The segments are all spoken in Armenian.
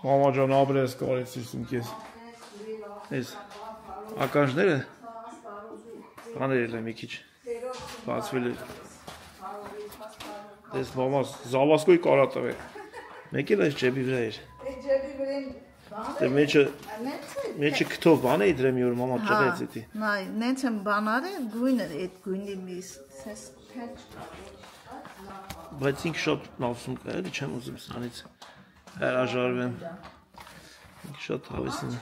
Մամաջան ապրես կարեցիստում կես ես ակաժները բաներ եմ մի քիչ բացվել էր ես մամաս զավասկոյ կարա տղե մեկ էլ այս ջեբի վրա էր մեջը քթով բան էի դրեմ յուր մամա ճղեց էտի նենց եմ բանարը գույն էր էտ գույնի միս բայց ինք շատ նավսում կա էլի չեմ ուզում սրանից հրաժարվեմ ինք շատ հավեսին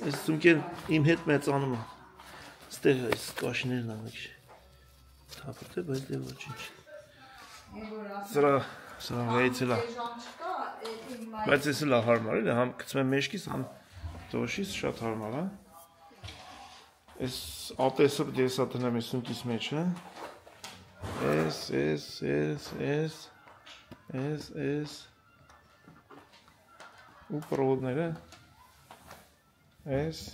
ես ծումկեն իմ հետ մեծանում է ստեղ այս կաշիներն ամեք թապրտ է բայց դե ոչինչ սրա վայցել է բայց ես էլ հարմար էլ համ գցում եմ մեջքիս համ դոշիս շատ հարմար է այս ատեսը պետք է հեսա տնեմ այս սունկիս մեջ էս ու պրովոդները էս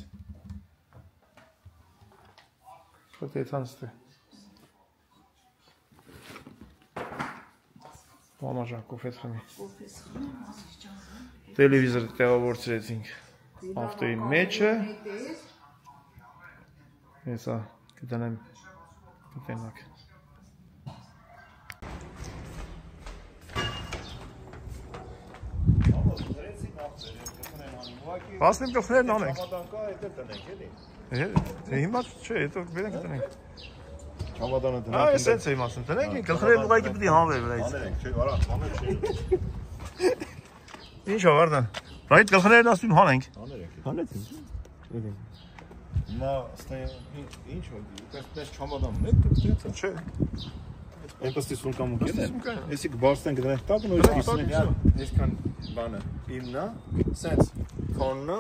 շատ եթանստը Մամաջան կոֆետ խմի տելևիզորը տեղավորցրեցինք ավտոյի մեջը հեսա կտնեմ կտենակ Ասնիմ կխներն անենք հիմա չէ, հետո վերենք տնենք Չամադանը տնենք Այ սենց եմ ասում, տնենք ենք, գլխներն ուղղակի պիտի հանվեր վրայից Հանենք, չէ, արա, հանենք չէ Ինչ ավարդան, վրայից գլխներն ասում հանենք Հանեցին Հիմա ինչ պես չամադանն եք, չէ Այնպստի սունկամ ու կենեն, եսի կբարստեն գտնենք տակն ու այսքան բանը, իմնա, սենց, կոննա,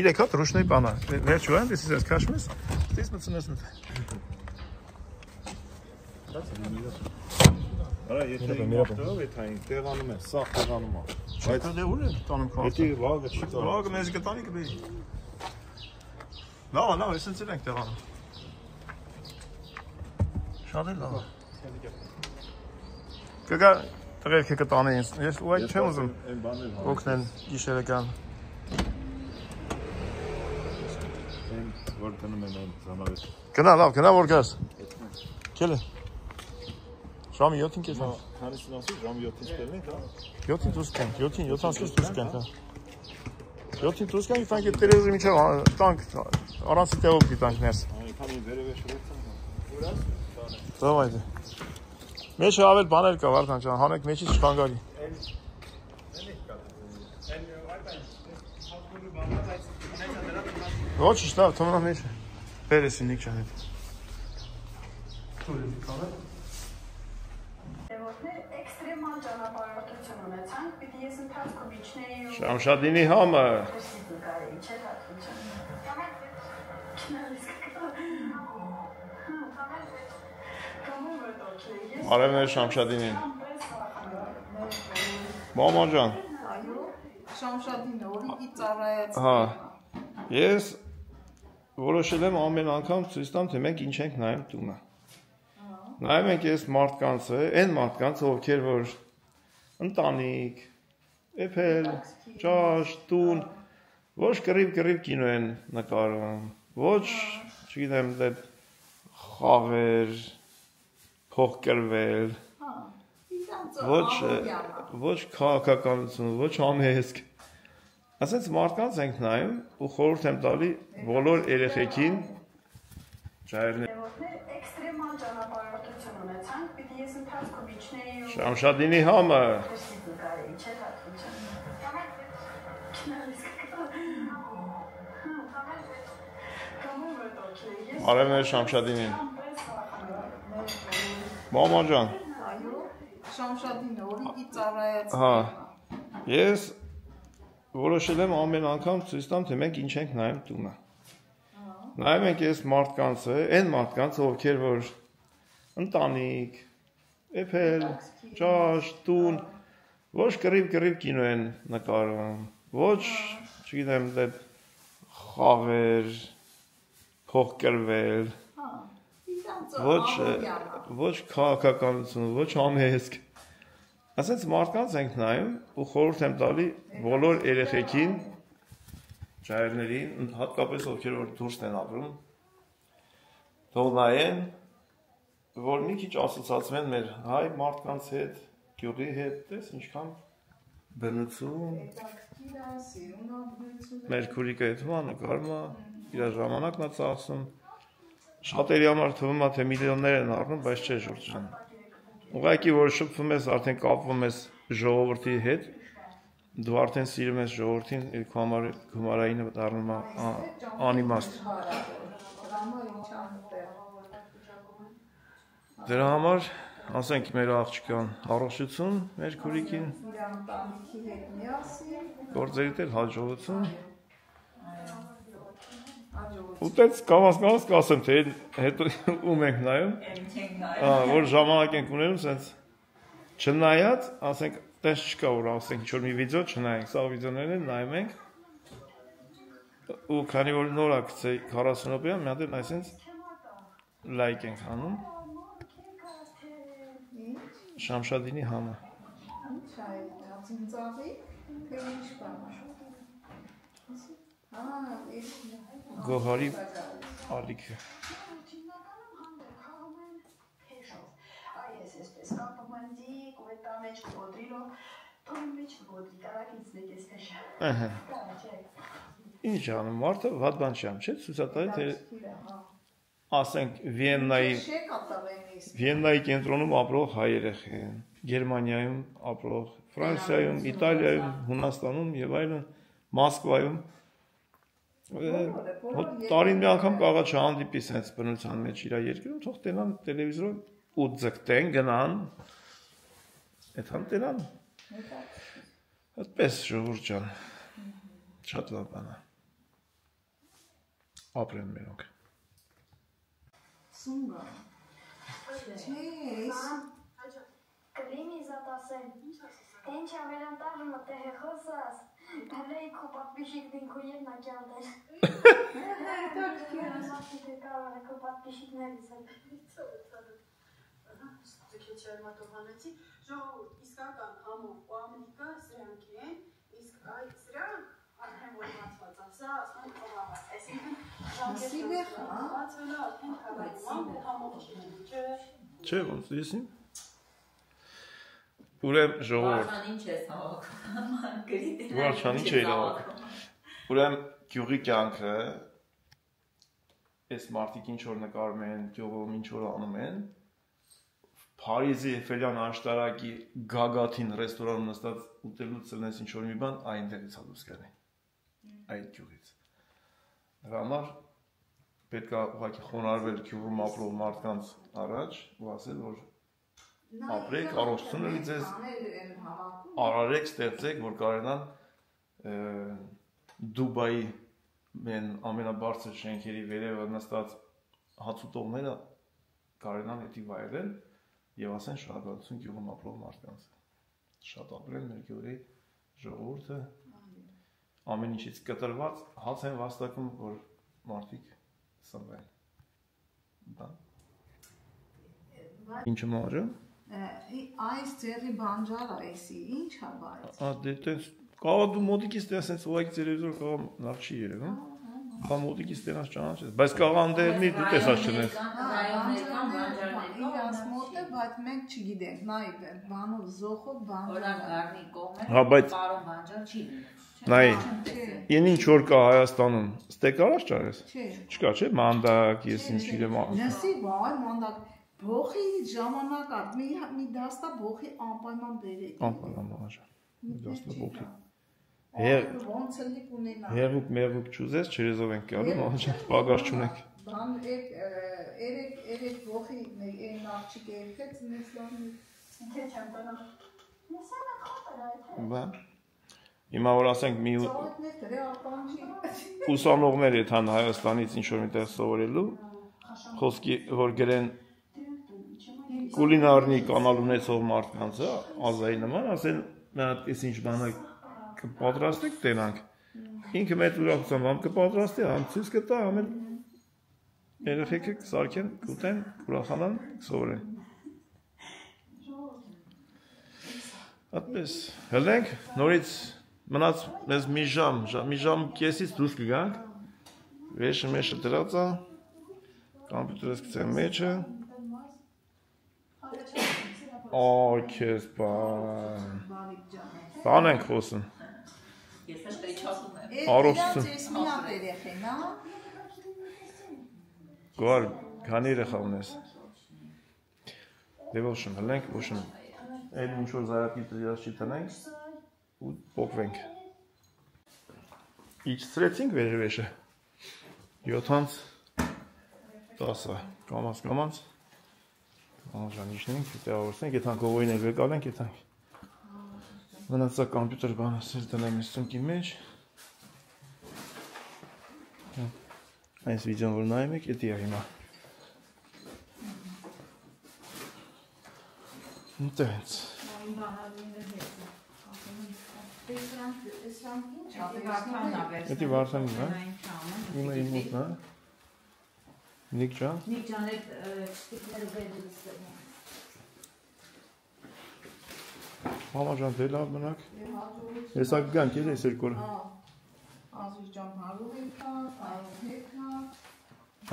իրեք հատ ռուշնեի բանա, վերջու են, դեսիս ես կաշմ ես, դես մծնես նտ Արա, եթե իմ աղտով է թային, տեղանում է, սաղ տեղանում է Բայց դե ուր է տանում կաղտը Վաղը չի տանում Վաղը մեզ կտանի կբերի Լավ, ես ընց էլ ենք տեղանում Շատ է լավ Կգա տղերքը կտանի ինձ, ես ուղղակի չեմ ուզում օգնել գիշերը կան Որ տնում եմ այն զանավետ Գնա, լավ, գնա որ գաս Կել է Ժամի 7-ին կես նավ Հանիսին ասու, ժամի 7-ին չպելնենք, հա 7-ին դուս կենք, 7-ին, 70-ից դուս կենք, հա 7-ին դուս կենք, տանք է տերեզի միջև տանք, առանցի տեղով պի տանք ներս Քանի վերև է շրեցան, Դավայ դե Մեջը ավել բաներ կա, Վարդան ջան, հանեք մեջից չխանգարի Ոչ իշտավ, թոմնա մեջը Բերեսին նիք ջան հետ Էքստրեմալ ճանապարհորդություն ունեցանք, պիտի ես ընթացքում իջնեի Շամշադինի համը Արևն է Շամշադինին Մամա ջան Շամշադինը օրիկի ծառայեց Հա Ես որոշել եմ ամեն անգամ ցույց տամ թե մենք ինչ ենք նայում տունը Նայում ենք ես մարդկանցը, այն մարդկանցը, ովքեր որ ընտանիք, էփել, ճաշ, տուն, ոչ կռիվ կինո են նկարում, ոչ, չգիտեմ, դե խաղեր, փոխկրվել, ոչ քաղաքականություն, ոչ համեզք։ Ասենց մարդկանց ենք նայում ու խորհուրդ եմ տալի բոլոր երեխեքին ջայրներ ճանապարհորդություն ունեցանք, պիտի ես ընթացքում իջնեի Շամշադինի համը Արևն է Շամշադինին Մամա ջան Շամշադինը օրիկի ծառայեց Հա Ես որոշել եմ ամեն անգամ ցույց տամ թե մենք ինչ ենք նայում տունը Նայում ենք ես մարդկանցը, այն մարդկանցը, ովքեր որ ընտանիք, էփել, ճաշ, տուն, ոչ կռիվ կինո են նկարում, ոչ, չգիտեմ, դե խաղեր, փոխկրվել, ոչ քաղաքականություն, ոչ համեզք։ Ասենց մարդկանց ենք նայում ու խորհուրդ եմ տալի բոլոր երեխեքին, ջայրներին, հատկապես ովքեր որ դուրսն են ապրում, թող նայեն, որ մի քիչ ասոցացվեն մեր հայ մարդկանց հետ, գյուղի հետ, տես ինչքան բնություն, մեր քուրիկը հետում է, նկարում է, իր ժամանակն է ծախսում, շատերի համար թվում է, թե միլիոններ են առնում, բայց չէ Ժորժ ջան։ Ուղղակի որ շփվում ես, արդեն կապվում ես ժողովրդի հետ, դու արդեն սիրում ես ժողովրդին, քո համար գումարայինը դառնում է անիմաստ։ Դրա համար ասենք մեր աղջկան առողջություն, մեր քուրիկին, գործերիդ էլ հաջողություն։ Ուտեց կամաս կասեմ, թե հետո ում ենք նայում, որ ժամանակ ենք ունենում, սենց չնայած, ասենք, տենց չկա, որ ասենք, ինչ-որ մի վիդեո չնայենք, սա վիդեոներն են, նայում ենք, ու քանի որ նոր է գցե 40 րոպեա, մի հատ էլ այսենց լայք ենք անում, Շամշադինի համը։ Ինչ այ, ծնծաղի, թե ինչ բան։ Գոհարի ալիքը։ Ինչ անում, մարդը վատ բան չի անում, չէ՞, ցույցատայել, թե ասենք Վիեննայի կենտրոնում ապրող հայ երեխա են, Գերմանիայում ապրող, Ֆրանսիայում, Իտալիայում, Հունաստանում եւ այլն, Մոսկվայում տարին մի անգամ կարողա չհանդիպի սենց բնության մեջ իր երկրում, թող տենան տելևիզորով ու ձգտեն գնան, այդքան տենան։ Այդպես Ժողովուրդ ջան, շատ լավ բան է։ Ապրեն մենոնք։ Սունգա։ Չէ, Կլինի զատասեն, ինչ ավելանտաժումը տեղ է խոսաս, հլեի քո պատպիշիկնին քո ետնակյալ դեր։ Մարդիկ է կարող է քո պատպիշիկներից է։ Ձգեչ երմատով հանեցի, ժողովուրդ, իսկական ամով ու ամնիկը սրանք են, իսկ այդ սրանք արդեն որ մացված ասա, ասման խողավաց, այսինքն բացվելը արդեն հավայցման ու համով չեն, չէ։ Չէ, ոնց դեսին։ Ուրեմ ժողովուրդ։ Վարչան ինչ է իրավակ։ Ուրեմ գյուղի կյանքը, այս մարդիկ ինչ որ նկարում են, գյուղում ինչ որ անում են, Փարիզի Էֆելյան աշտարակի գագաթին ռեստորանում նստած ուտելուց ցնես ինչ որ մի բան, այնտեղից է դուրս գալի։ Այդ գյուղից։ Դրա համար պետք է ուղղակի խոնարհվել գյուղում ապրող մարդկանց առաջ ու ասել, որ ապրեք, առողջություն ունի ձեզ, արարեք, ստեղծեք, որ կարենան Դուբայի ամենաբարձր շենքերի վերևը նստած հացուտողները կարենան հետի վայելեն եւ ասեն շնորհակալություն գյուղում ապրող մարդկանց։ Շատ ապրեն մեր գյուղի ժողովուրդը ամեն ինչից կտրված հաց են վաստակում, որ մարդիկ սնվեն։ Բան։ Ինչը մարը։ Այս ձերի բանջարը էսի, ինչ է բայց։ Դե տես կարող դու մոտիկից տեսնես ուղղակի տելևիզոր կարող լավ չի երևում։ Բա մոտիկից տենաս ճանաչես, բայց կարող անդերնի դու տեսած չնես։ Իրաց մոտ է, բայց մենք չգիտենք, նայ բանով զոխով բանջարը։ Գարնի կողմը Հա, բայց պարոն բանջար չի լինում։ նայ, ին ինչ որ կա Հայաստանում, ստեկ արած ճարես։ Չէ։ Չկա, չէ, մանդակ, ես ինչ իրեմ։ Լսի, վայ, մանդակ Բոխի ժամանակ է, մի դաստա բոխի անպայման բերեք։ Անպայման բանջար։ Դաստա բոխի։ Ոնց էլի կունենա։ Հեղուկ մեղուկ չուզես, չերեզով ենք գալու, բանջար, պագար չունենք։ Բան երեք բոխի այն աղջիկը երկեց մեզ լավնի։ Ինչ եմ տանա։ Նեսանը խոտր այդ է։ Բա։ Հիմա որ ասենք մի Ծավալներ դրե ականջի։ ուսանողներ եթան Հայաստանից ինչ-որ միտեղ սովորելու, խոսքի որ գրեն կուլինարնի կանալ ունեցող մարդկանց, ազայի նման, ասեն նա այս ինչ բանը կպատրաստեք տենանք, ինքը մեծ ուրախությամբ համ կպատրաստի, համ ցույց կտա, համ էլ երեխեքը կսարքեն, կուտեն, ուրախանան, սովորեն։ Այդպես հելենք, նորից մնաց մեզ մի ժամ կեսից դուրս կգանք, վեշը մեջը դրած է, կամպյուտերս գցեմ մեջը, օ, քեզ բան ենք խոսում, առողջություն, գոհար, քանի երեխա ունես, դե ոչմ հելենք, ոչմ Էլ ինչ-որ զարակի տրիրած չի տնենք ու պոկվենք իջցրեցինք վերևեշը 7-10 կամաց Ան իջնենք, տեղավորվենք, եթանք ովոյին էլ վեկալենք, եթանք մնացա կամպյուտեր բանասել տնեմ ես ծունկի մեջ Այս վիդեոն որ նայում եք, եթի է հիմա Դենց Էդի վարդանին, հա? Իմը իմ մոտն, հա? Նիկ ջան? Նիկ ջան, էդ շտիկները վերելս Մամա ջան, դե լավ մնաք Ես ակ գանք էլ ես երկորը Ազուր ջան, հարուր եկա, հարուր եկա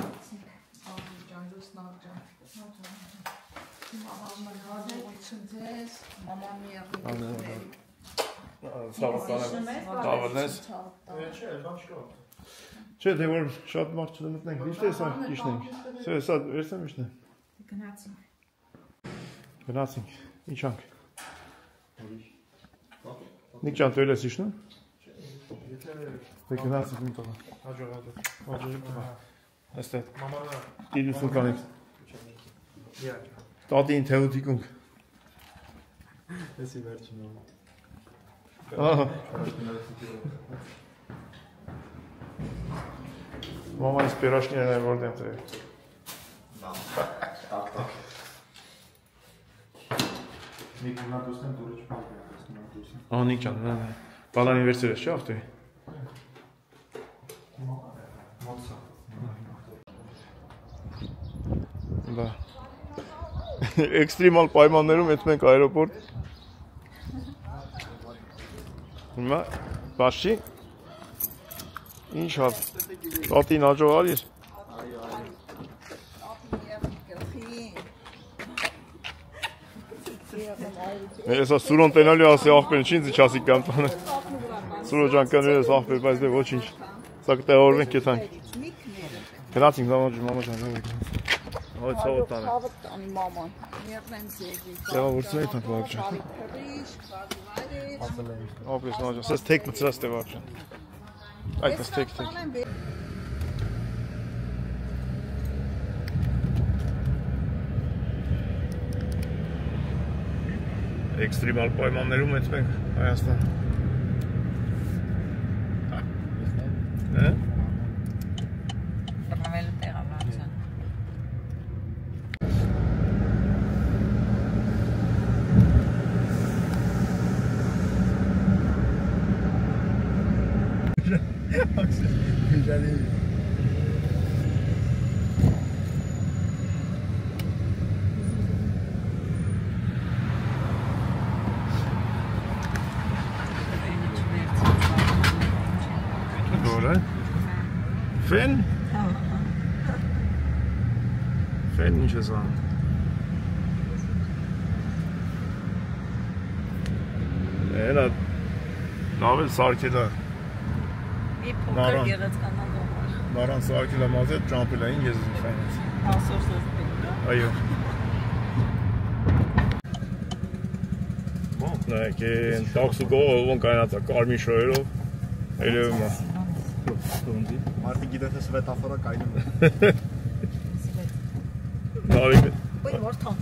Ազուր ջան, լուսնակ ջան Մամա հաջողություն ձեզ, մամա մի աղիքների Տավրնես Չէ, դե որ շատ մարդ չդմտնենք, դիշտ է սա իշնենք Սա վերցեմ իշնեմ Գնացինք, իչանք Նիկ ճան տվել ես իշնում? Դե գնացինք մի տողը Հաջող Այստեղ Տիրություն կանիք Տատին թեոտիկունք Եսի վերջին ով Մամա ես պերաշները նայ որդ եմ տեղ Նիկ ունատոսն եմ դուրը չպարկ Նիկ ճան, բալանի վերցեր ես չէ ավտոյի Մոտսա Դա Էքստրիմալ պայմաններում ետ մենք այրոպորտ Հիմա բաշի Ինչ հատ Տատին աջող արիր Ես սուրոն տենալի ասի աղպեն չինձ իչասի կամ տանը Սուրո ջան կներ ես աղպեր բայց դե ոչ ինչ Սա կտեղորվենք կետանք Գնացինք մամա ջան Հոյ ցավը տանը Ցավը տանի մաման Մերնեն ձեգի Եվա որցնեի տանք վաղ ջան Ապրես մամա ջան Սես թեք մծրած տե վաղ ջան Այդ ես թեք Էքստրիմալ պայմաններում էտ մենք Հայաստան Պրնավելու տեղա վարցան Ֆեն? Ֆեն ինչ ես անում? Էլա լավ էլ սարքել է Մի փոքր գեղեցկանալով Նարան սարքել է մազետ ճամպել էին ես ֆենից Ասոր սոսպել Այո Նայք են տաքսու գողը ովն կայնած է կարմիր շոյերով Էլևում է Մարդի գիտես է սվետաֆորա կայնում է Նարիք Ոյ որթան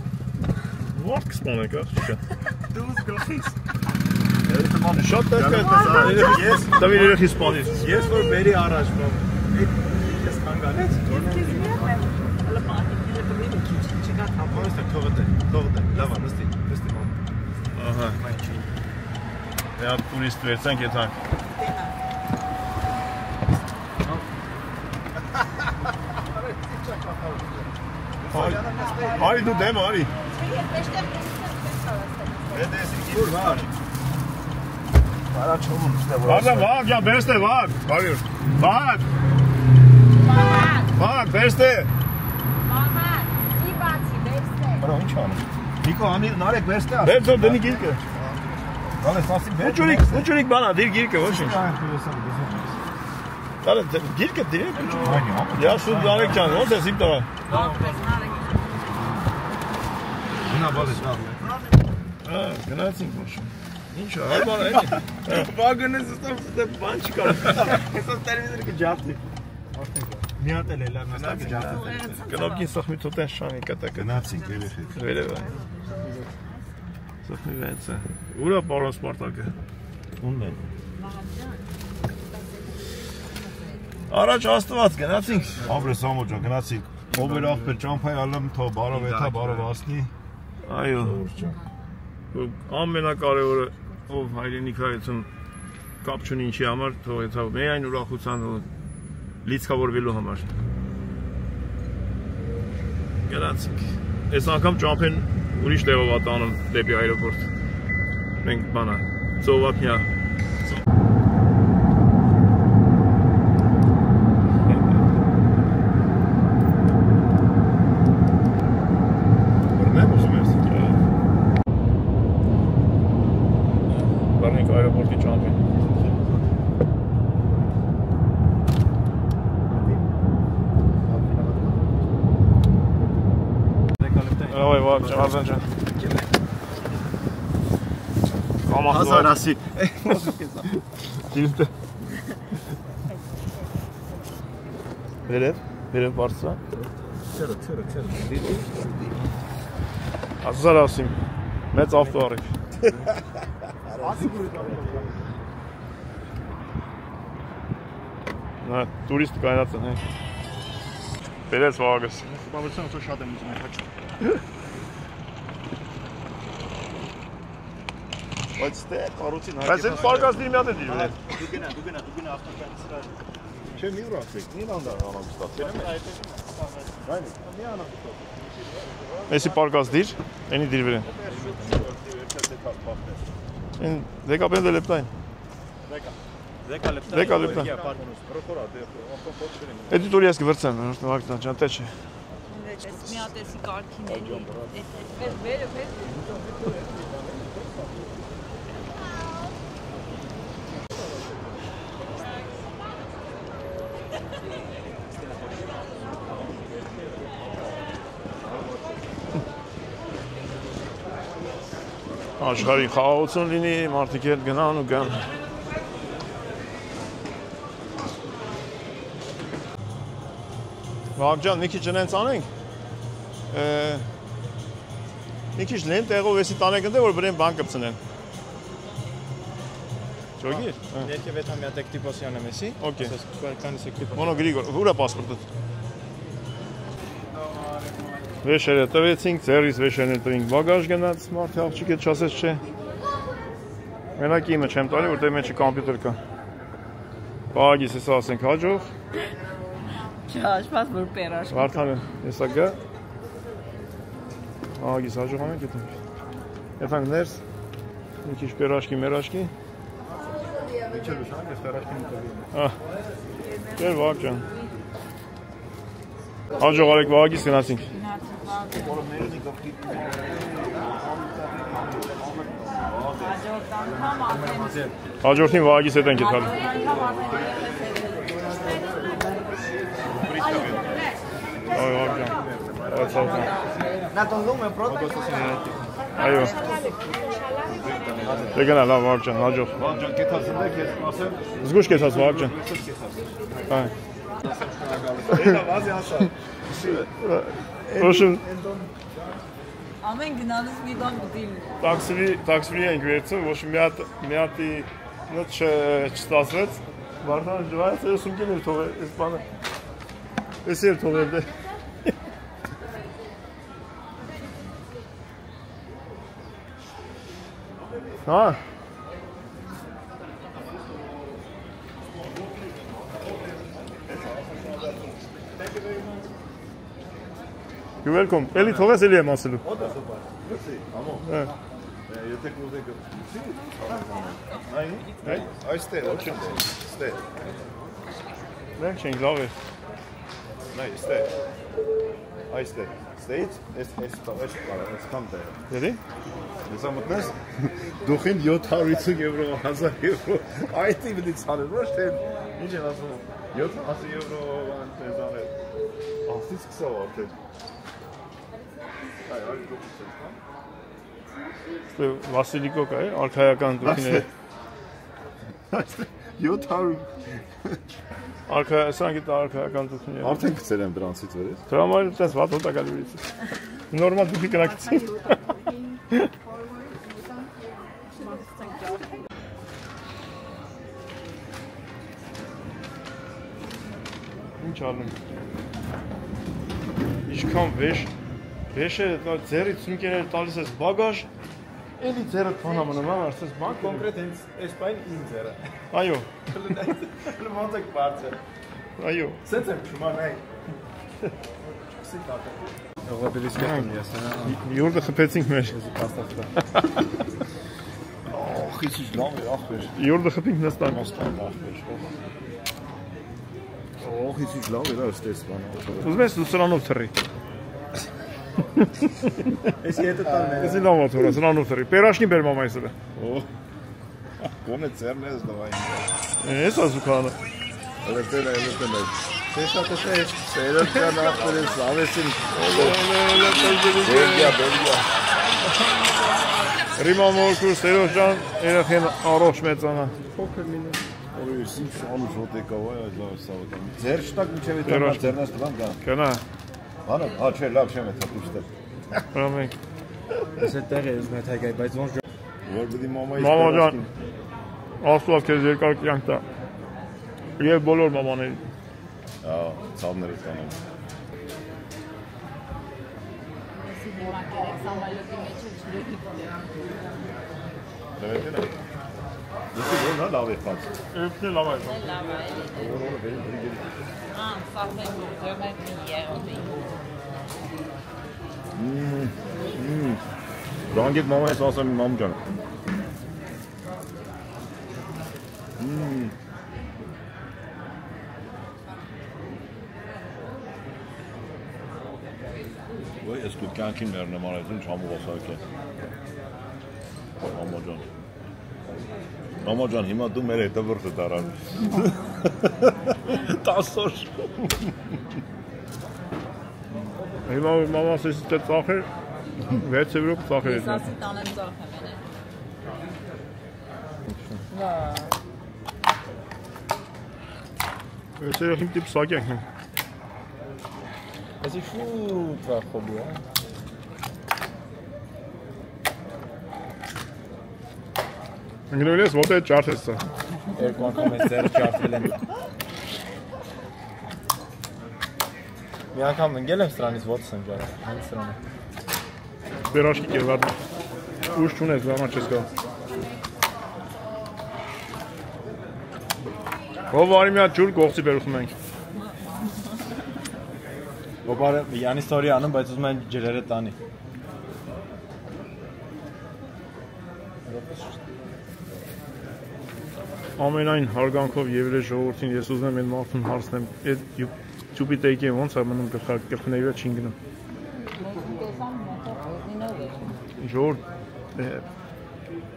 Մարդ կսպանենք աղջիկը Դուս գլխիս Շատ պետք է ես տվիր երեխի սպանիր Ես որ բերի առաջ Ես կանգանեց Հələ պահիկները բրին է քիչ չկա Համորս թե թողը դե լավա նստի մամ Ահա Եա տուրիստ վերցենք եթանք Արի դու դեմ արի Vag, ya beste vag. Vag. Vag, beste. Բրա ինչ անի։ Նիկո անի նարեկ վերստե ասա։ Բերձո դնի գիրկը։ Գալես ասի բեր։ Ուջուրիկ բանա, դիր գիրկը, ոչինչ։ Դարը գիրկը դիրեք ուջուրիկ։ Այնի հա։ Я շուտ Նարեկ ջան, ո՞նց ես իմ տղա։ Գնա բալես նա։ Գնացինք ոչ։ Ինչ է, հարմար է։ Վագոնես ստամ բան չկա։ Հեսա տելևիզորը կջարդի։ Մի հատ էլ էլա մստակ ջարդի։ Կնոպքին սխմի թոտեն շանի կտակը։ Գնացինք երեխեք։ Վերև է։ Սխմի վեցը։ Ուրա պարոն Սպարտակը։ Ո՞ւնն է։ Առաջ աստված գնացինք։ Աբրես ամոջան գնացինք։ Ովեր ախպեր ճամփայ ալեմ թո բարով էթա բարով ասնի։ Այո։ Ամենակարևորը ով հայրենիքայցում կապ չունի ինչի համար, թող էթա միայն ուրախության լիցքավորվելու համար։ Գնացինք։ Այս անգամ ճամփեն ուրիշ տեղով ատանում դեպի այրոպորտ։ Մենք բանա, ծովափնյա։ Որն է ուզում ես։ Բառնենք այրոպորտի ճամփին։ Давай, Вак, Արձան ջան։ Հազար ասի։ Դիլտը։ Վերև բարձա։ Չերը։ Հազար ասիմ։ Մեծ ավտո առիվ։ Նա տուրիստ կայնած են, հե։ Վերեց վաղագս։ Բավարարության ուսո շատ եմ ուզում հաճ։ Բայց դե կառուցին հայ։ Բայց այդ պարկած դիր մի հատ է դիր։ Դու գնա ավտոկան սրա։ Չէ մի ուրախեք, մի լանդա անամստացել եմ։ Այո։ Մի անամստացել։ Էսի պարկած դիր, ենի դիր վերեն։ Են դեկապեն դե լեպտայն։ Դեկա լեպտայն։ Էդի տուրի ես կվրցեմ, վաղկտան ճան տեչ է։ Մի ատեսի կարգիների, վերը։ Աշխարհի խաղաղություն լինի, մարդիկ հետ գնան ու գան։ Վաղ ջան, մի քիչ նենց անենք։ Մի քիչ լեն տեղով էսի տանենք ընդ որ բրեն բան կպցնեն։ Ճոգի։ Ներքև էթա մի հատ էկտիպոսյան եմ էսի։ Okay. Կանես էկտիպոս։ Մոնո Գրիգոր, ուրա պասպորտը։ Վեշերը տվեցինք, ձեռից վեշերն տվինք, բագաժ գնաց, մարդի աղջիկ հետ չասես չէ։ Մենակ իմը չեմ տալի, որտեղ մեջը կամպյուտեր կա։ Բաղագիս հեսա ասենք հաջող։ Չհաշված, որ պերաշ։ Վարդանը հեսա գա։ Բաղագիս հաջող անենք ետնենք։ Եթանք ներս, մի քիչ պերաշկի, մերաշկի։ Ինչեր ուշան, ես պերաշկին տվի։ Կեր վաղ ջան։ Հաջող արեք վաղագիս գնացինք։ Հաջորդին վաղագիս հետ ենք եթալ։ Այո, վաղ ջան։ Նա տոնում է պրոտոկոլ։ Այո։ Դե գնա լավ վաղ ջան, հաջող։ Վաղ ջան, կեթած ընդեք, ես ասեմ։ Զգուշ կեցած վաղ ջան։ Այ։ Էլա վազի ասա։ Ոչմ Ամեն գնալուց մի բան գտիլ։ տաքսի ենք վերցում, ոչ մի հատի նոց չստացվեց։ Վարդան ջվայց է սումքին էր թողել, այս բանը։ Էս էր թողել դե։ Հա։ You're welcome. Էլի թողես էլի եմ ասելու։ Եթե կուզեք այստեղ ոչ են ստեղ Մենք չենք լավ է նայ ստեղ այստեղ ստեից այս կամ տեղ Երի Եսա մտնես դուխին 750 եվրո 1000 եվրո այդ իվնի ցանել ոչ թե ինչ են ասում 700 եվրո անտես անել ասից սկսա արդեն այ դուխին Ստե Վասիլիկո կա է արքայական դուքիները 700 Արքայական գիտա արքայական դուքիները արդեն գցել եմ դրանցից վերես Դրա համար այդպես վատ օտակալուրից Նորմալ դուքի կնակցի Ինչ ալնում Ինչքան Վեշ է ձերի ծունկերը տալիս ես բագաժ Էլի ձերը տոնա մնում արսես բան կոնկրետ հենց այս բան իմ ձերը Այո լմոնտեք բարձր Այո Սենց եմ չման այ Չքսի կատը Ողաբելիս կետում ես Յուրդը խպեցինք մեր Ախ իցիչ լավ է ախվեր Յուրդը խպինք նստան Ախ իցիչ լավ էր ըստես բան Ուզում ես սրանով թռի Էսի հետը տալն է Էսի լավ աթորա սրանով թռի Պերաշնի բեր մամ այսօրը Գոնե ծերն ես դվային Էս ազուքանը Էլետել Տեսա Սերոքյան ախվեր ես ավեսին Բելգիա Ռիմա մորքուր Սերոջան երախեն առողջ մեծանա Փոքր մինը Օրույս ինչ անուս հոտ եկավ այ այս լավ սավոտան Ձեր շտակ միջև ետնա ձերնաս տվան կա Կնա Բանը, չէ, լավ չեմ էթա պուշտել Հրամենք Ես է տեղ է ուզում է թայգայ, բայց ոնց Որ բդի մամայից Մամա ջան Աստուած քեզ երկար կյանք տա Եվ բոլոր մամաների Ցավներս կանեմ Դրետին է Դուքի որն է լավ է պած Էպնի լավ է Ռանգետ մամայից ասեմ մամ ջան Ոյ ես կուտ կյանքին մերնեմ արայց ինչ համով ասարք է Մամա ջան, հիմա դու մեր հետը վրդը դարան 10 օր Հիմա մամաս ես դե ծախեր 6 եվրո ծախեր Ես ասի տանեմ ծախեմ Ես երախիմ տիպ սակյանք եմ Էսի շուտ վախոբի է Ընգնվել ես ոտը ճարդ ես սա Երկու անգամ ես ձերը ճարդվել եմ Մի անգամ ընգել եմ սրանից ոտս եմ ճարը Հենց սրանը Բերաշկի կերվարդ Ուշ չունես, վամա չես գա Հով արի մի հատ ջուր կողցի բերուխում ենք Ոբարը յանի ստորի անում, բայց ուզում են ջրերը տանի Ամենայն հարգանքով եվրե ժողովրդին ես ուզում եմ այդ մարդուն հարցնեմ այդ ջուպի տեյքի ոնց է մնում գլխների վրա չին գնում Ժողովուրդ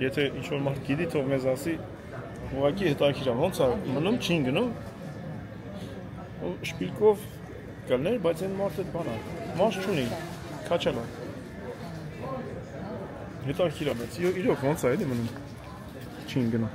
եթե ինչ-որ մարդ գիտի թող մեզ ասի ուղղակի հետաքրքիր է ոնց է մնում չին գնում շպիլկով կլներ բայց այն մարդը բան է մաս չունի քաչալ է հետաքրքիր է բայց իրոք ոնց է էլի մնում չին գնում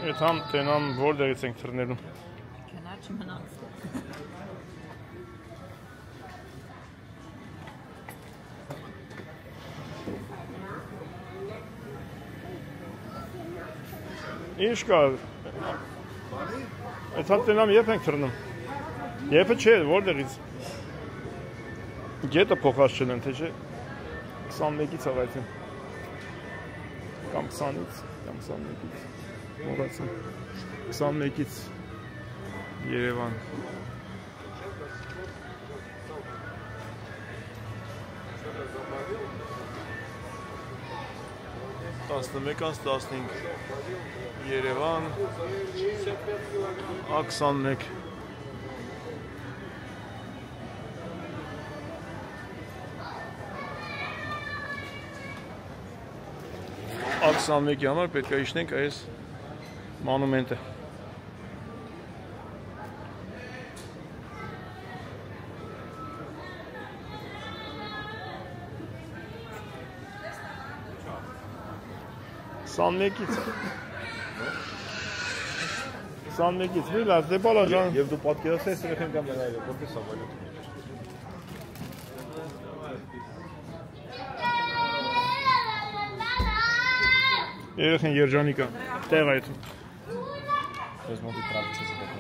Այդ համ տենամ որտեղից ենք թռնելու Կնա չմնաց Ինչ կա Այդ համ տենամ եփ ենք թռնում Եփը չէ որտեղից Գետը փոխած չեն թե չէ 21-ից ավայցին Կամ 20-ից, կամ 21-ից, մոռացա, 21-ից Երևան։ Տասնմեկից 15 Երևան, A21 A21-ի համար պետք է իջնենք այս մանումենտը։ Սանմեկից, մի լաց, դե բալա ժան։ Եվ դու պատկերացրես երեխեն կամ նայել, որպես ավայլը։ Երեխեն երջանիկա, տեղ այդում։ Ես մոտի տրապ չես դեպի։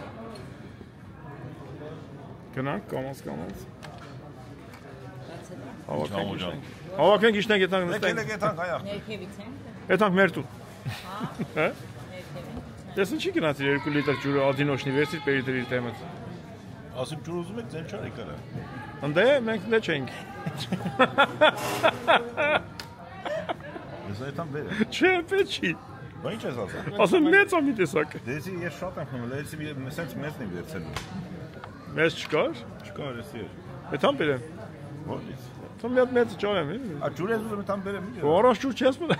Գնանք, կամաց։ Հավաքենք իջնենք եթանք նստենք։ Եկեք եթանք, այա։ Ներքևից ենք։ Եթանք մերտու։ Հա։ Ես ինչի գնացի 2 լիտր ջուրը ադինոշնի վերցիր պերիտրի թեմից։ Ասում ջուր ուզում եք, ձեն չար եկարա։ Ընդե մենք դե չենք։ Ես այդան բեր։ Չէ, պետք չի։ Բա ինչ ես ասում։ Ասում մեծ ամի տեսակ։ Դեզի ես շատ եմ խմել, էսի սենց մեծն եմ վերցել։ Մեծ չկար։ Չկար էսի էր։ Էթան բերեմ։ Ո՞նից։ Թող մի հատ մեծ ճարեմ։ Ա ջուր ես ուզում էթան բերեմ։ Առանց ջուր չես մնա։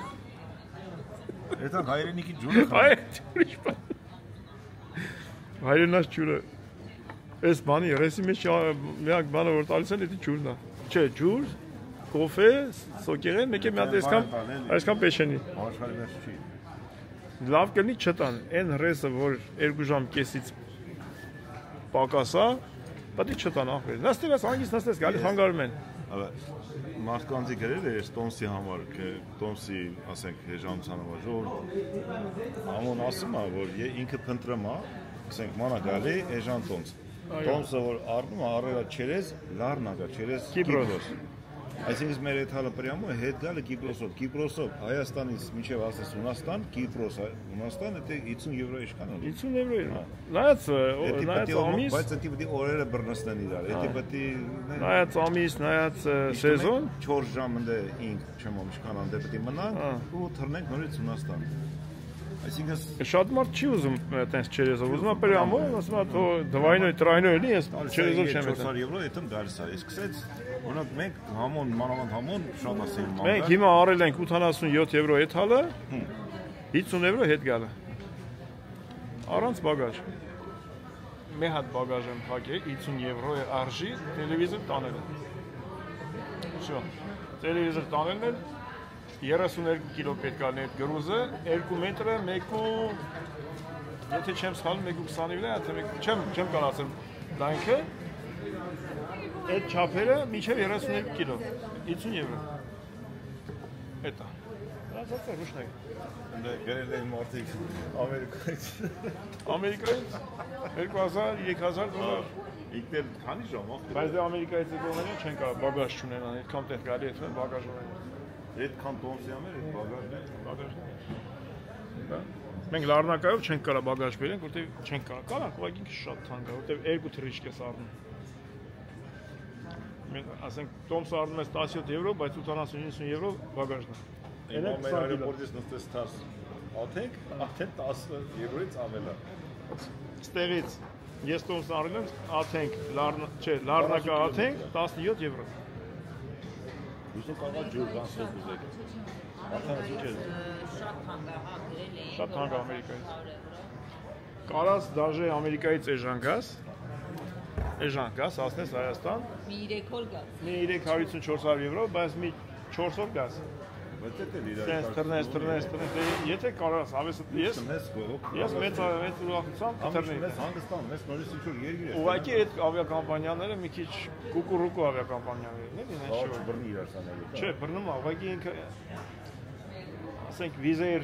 Էթան հայրենիքի ջուրը խմել։ Այ ջուրի բան։ Հայրենաց ջուրը։ Այս բանի ռեսի մեջ միակ բանը որ տալիս են դա ջուրն է։ Չէ, ջուր, կոֆե, սոկերեն, մեկ է մի հատ այսքան պեշենի։ Աշխարհի մեջ չի։ Լավ կլինի չտան, այն ռեսը որ 2 ժամ կեսից պակասա, պետք է չտան ախր։ Նստես հանգիստ նստես, գալի խանգարում են։ Ահա մարդկանցի գրել է Տոմսի համար, Տոմսի, ասենք, հեժանության համար, որ ամոն ասում է, որ ինքը փնտրում է, ասենք, մանա գալի հեժան Տոմս։ Տոմսը որ առնում է, առելա չերեզ, լառնագա, չերեզ Կիպրոս։ Այսինքն մեր այդ հալը պրյամու հետ գալը Կիպրոսով, Հայաստանից մինչև ասես Հունաստան, Կիպրոս, Հունաստան, դա 50 եվրո իշխան ունի։ 50 եվրո է։ Նայած ամիս, բայց դա դի օրերը բռնստեն իրար, դա պետք է նայած ամիս, նայած սեզոն 4 ժամ ընդ ինք չեմ իշքան անդե պետք է մնան ու թռնենք նորից Հունաստան։ Այսինքն շատ մարդ չի ուզում այտենց չերեզով, ուզում է պրյամով, ասում է թո դվայնոյ, տրայնոյ լինի, ես չերեզով չեմ եթա։ 400 եվրո այդում գալիս է։ Սկսեց օրինակ մենք համոն մանավանդ համոն շատ ասեմ մանր։ Մենք հիմա առել ենք 87 եվրո այդ հալը, 50 եվրո հետ գալը։ Առանց բագաժ։ Մի հատ բագաժ եմ փակել 50 եվրո է արժի, տելևիզոր տանել եմ։ Շո։ Տելևիզոր տանելն էլ 32 կիլո պետք է լինի այդ գրուզը, 2 մետրը, 1 եթե չեմ սխալվում 1.20-ի վրա, թե չեմ կարծեմ դանքը այդ չափերը մինչև 32 կիլո, 50 եվրո։ Էտա։ Դրանց է ռուշնայ։ Ընդ գրել են մարդիկ Ամերիկայից։ Ամերիկայից 2000-3000 դոլար։ Իքներ քանի ժամ ախ։ Բայց դե Ամերիկայից եկողները չեն կարող բագաժ չունենան, այդքան տեղ գալի է բագաժ ունենան։ Այդքան տոմսի համար այդ բագաժն է։ Մենք լառնակայով չենք կարող բագաժ բերենք, որտեղ չենք կարող։ Կարանք, ուղղակի ինքը շատ թանկ է, որտեղ 2 թռիչք ես առնում։ Մենք ասենք տոմսը առնում ես 17 եվրո, բայց 80-90 եվրո բագաժն է։ Այն ամենարեպորտից նստես թաս։ Աթենք 10 եվրոից ամելա։ Ստեղից ես տոմս առել եմ, աթենք, լառնակա աթենք 17 եվրո։ Ուսում կարող ջուր գանսով ուզեք։ Արդեն ինչ է։ Շատ թանկ է, հա, գրել էին։ Շատ թանկ է Ամերիկայից։ Կարաս դաժե Ամերիկայից էժան գաս, ասնես Հայաստան։ Մի 3 օր գա։ Մի 350-400 եվրո, բայց մի 4 օր գաս։ Բայց դա էլ իրար։ Տրնես։ Եթե կարաս, ես մեծ ուրախությամբ կտրնեի։ Մեծ հանգստան, մեծ նորից ինչ-որ երգիր է։ Ուղղակի այդ ավիակամպանիաները մի քիչ կուկուրուկու ավիակամպանիաներ են, էլի, Ոչ բռնի իրար սաները։ չէ, բռնում է, ուղղակի ինքը ասենք վիզեր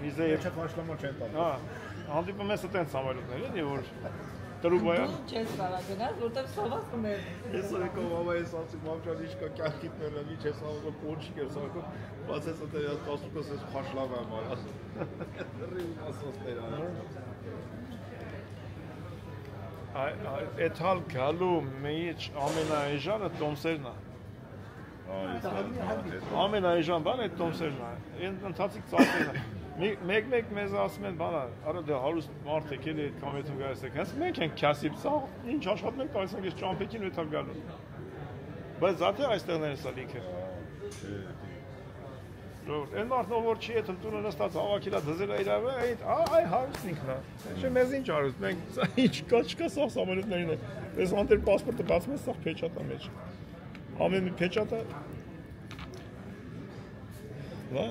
Չեք մաշլամա չեն տալու։ հա, հանդիպում ես այդպես համալուտներ, էլի, որ Տրուբայան։ Չես կարող գնալ, որտեղ սովաս կմեր։ Ես եկող ավայես ասում մամջան իշկա կյանքիդ մերնի չես ավո փոչիկ ես ակում բացես ότι ասուկս ես խաշլավ եմ արած։ Ռիվ ասոստեր արա։ Այդ հալ գալու մեջ ամենաէժանը տոմսերն է։ Ամենաէժան բան այդ տոմսերն է։ Այն ընթացիկ ծախսերն է։ Մեկ մեզ ասում են բանա, արա դե հարուստ մարդ եք էլի այդ կամետում գայս եք, հենց մենք ենք քյասիբ սաղ, ինչ աշխատում ենք կայսանք ես ճամպեքին ու եթավ գալու։ Բայց զատե այստեղներ է սա լիքը։ Են մարդն ով որ չի եթում տունը նստած հավաքիլա դզել է իրավ է, այ հարուստ ինքն է։ Չէ մեզ ինչ հարուստ, մենք ինչ կա չկա սաղ սամանետներին է։ Ես անտեր պասպորտը բացում ես սաղ փեչատա մեջ։ Ամեն մի փեչատա։ Լա։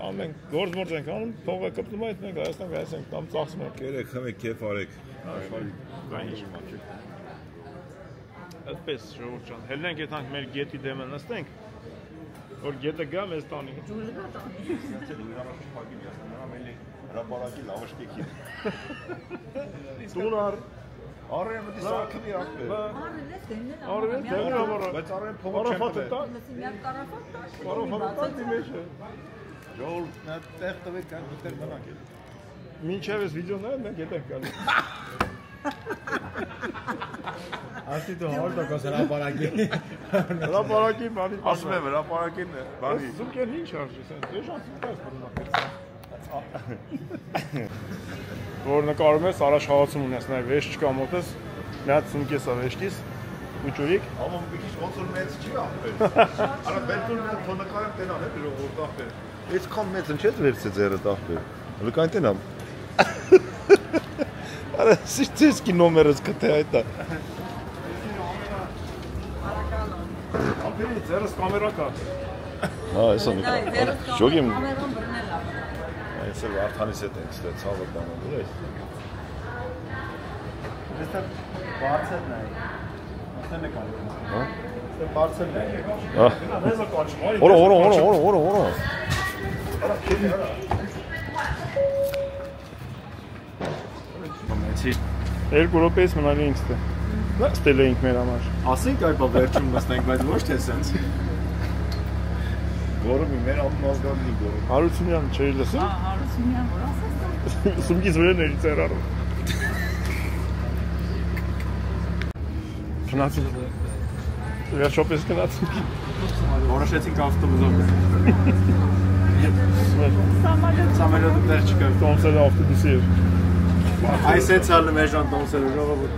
Ամեն գործ ենք անում, փողը կպտում այդ մենք Հայաստան գայս ենք, կամ ծախսում ենք։ Կերեք, խմեք, կեֆ արեք։ Այդպես ժողովուրդ ջան, հելնենք եթանք մեր գետի դեմը նստենք, որ գետը գա մեզ տանի։ Հրապարակի լավաշկեքի։ Տուն առ։ Արեն մտի սակնի ախպեր։ Արեն դեմն ամառը։ Բայց արեն փողը չեմ տվել։ Կարոֆատը մեջ է։ Ժողովուրդ նա տեղ տվեք կան դեր մնանք։ Մինչև այս վիդեոն նայել մենք ետ ենք գալու։ Ասի դու 100% հրապարակի։ Հրապարակի բանի Ասում եմ հրապարակին բանի։ Զուգեն ինչ արժի, սենց դե շանսից դες բռնախեց։ Որ նկարում ես առաջ խաղացում ունես նաև վեշ չկա մոտես, մի հատ սումք ես վեշքիս ու ջուրիկ։ Ամա մի քիչ ոնց որ մեծ չի ախպեր։ Արա բերտուն նա թոնակարը տենան է ժողովուրդ ախպեր։ Այսքան մեծ ինչ ես վերցե ձերը ախպեր։ Լկայն տենամ։ Արա սիստեսկի նոմերս կթե այդա։ Ամբերի ձերս կամերա կա։ Հա, էսա մի։ Շոգիմ։ Կամերան բռնել է։ Այս էլ Արթանիս հետ ենք ստե ցավը բանը դուրս։ Այստեղ բարձրն է։ Այստեղ է կանում։ Հա։ Այստեղ բարձրն է։ Հա։ Մեզը կաչում, այ։ Օրո։ Արա քեդի։ Ամեցի։ Երկու րոպեից մնալի ինքս դե։ Դա ստել էինք մեր համար։ Ասենք այ բա վերջում նստենք, բայց ոչ թե սենց։ Գորոմի մեր ամմազգաննի գորոմ։ Հարությունյան չէի լսում։ Հարությունյան որ ասես։ Սումքից վրեն էի ծերարում։ Գնացի։ Վերջապես գնացի։ Որոշեցինք ավտոբուսով։ Սամալյոտը դեռ չկա։ Տոմսերը ավտոբուսի էր։ Այս է ցալը մեր ժան տոմսերը ժողովուրդ։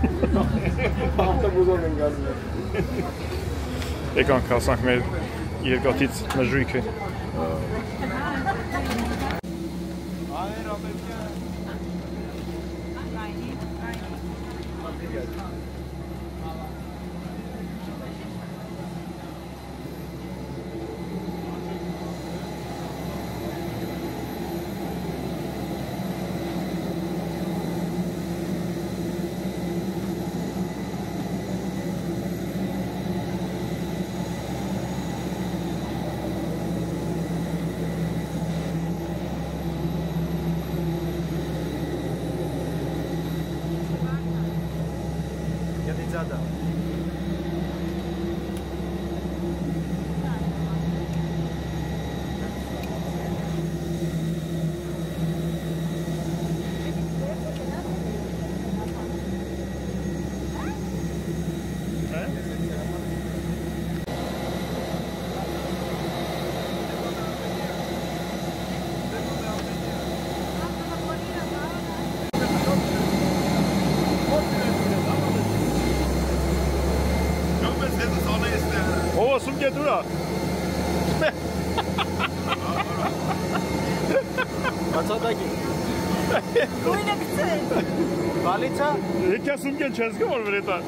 Ավտոբուսով են գալու։ Եկանք հասանք մեր երկաթից մժույքը։ Սումք է դուրա։ Բացատակի։ Գույնը գցել։ Բալիցա։ Եկա սումք են չես գոր վրետա։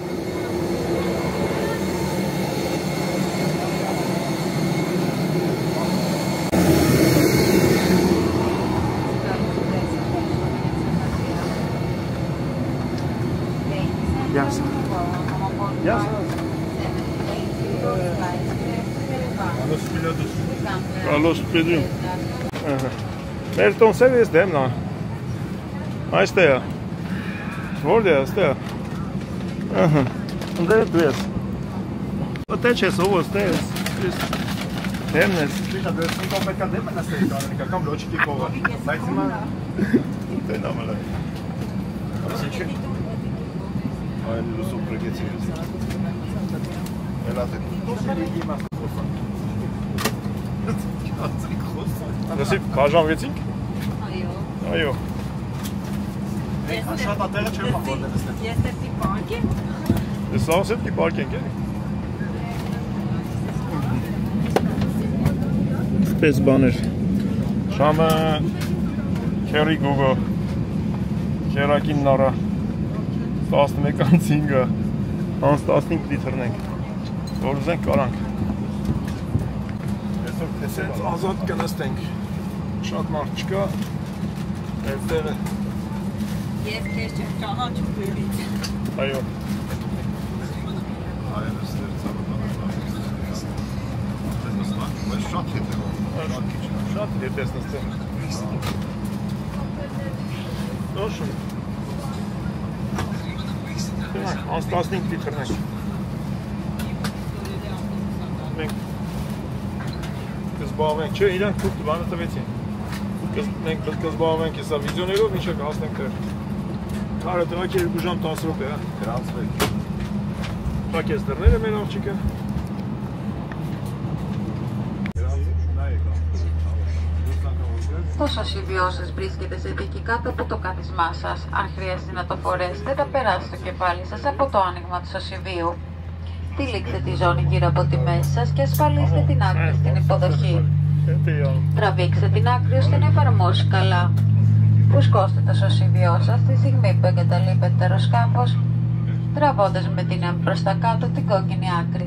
Yes. Yes. Carlos Pedro. Մեր տոնսերը ես դեմն է։ Այստեղ է։ Որտե՞ղ է, ստե։ Ահա։ Ընդ դու ես։ Ո՞տե չես, ով ստե ես։ Դեմն ես։ Շուտա դերսին կոմպետա դեմը նստել կանոնիկա կամ լոջիկի կողը։ Բայց հիմա Տենա մալա։ Ասեցի։ Այն լուսո պրեգեցի ես։ Էլա թե։ Հիմա խոսա։ Դասի բաժանվեցինք։ Այո։ Շատ ատեղը չեմ մաղորդել նստել։ Ես էսի բանկ եմ։ Ես ասեցի պարկենք է։ Սպես բաներ։ Շամը քերի գուգո։ Քերակին նորա 11-5-ը անց 15 լիտրնենք, որ ուզենք կարանք։ Այսօր տեսենց ազատ կնստենք, շատ մարդ չկա, այս տեղը։ Ես քեզ չեմ ճանաչում բերից։ Այո։ Այն ստեր ծառայական։ Շատ հետևում։ Շատ հետես նստել։ Դոշում։ Անց 15 լիտրնենք։ Մենք կզբաղվենք, չէ, իրանք թուղթ բանը տվեցին։ Մենք կզբաղվենք հեսա վիդեոներով, ինչը կհասնենք դեր։ Կարը տրակ 2 ժամ 10 րոպե, հա։ Գրանցվեք։ Տրակ ես դրները մեր աղջիկը։ Όσο συμβιώσεις βρίσκεται σε δίκη κάτω από το καθισμά σας, αν χρειαστεί να το φορέσετε, θα περάσει το κεφάλι σας από το άνοιγμα του σωσιβίου. Τυλίξτε τη ζώνη γύρω από τη μέση σας και ασφαλίστε την άκρη στην υποδοχή. Τραβήξτε την άκρη ώστε να εφαρμόσει καλά. Φουσκώστε το σωσιβιό σας τη στιγμή που εγκαταλείπετε το αεροσκάφος, τραβώντας με την έμ προς τα κάτω την κόκκινη άκρη.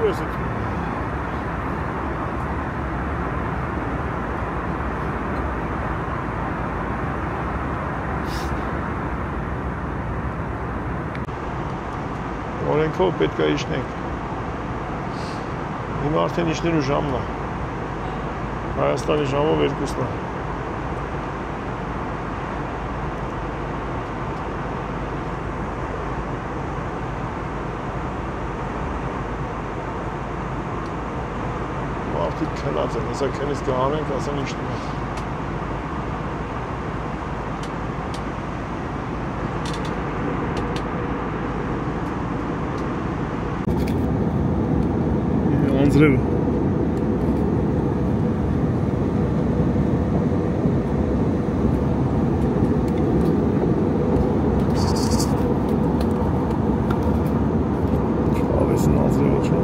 Ուրես է։ Օրենքով պետք է իջնենք։ Հիմա արդեն իջնելու ժամն է։ Հայաստանի ժամով 2-ն է։ Մարդիկ քնած են, հեսա քնից կհանենք, ասեն իջնում ենք։ Անձրևը։ Ավեսն անձրևը չա։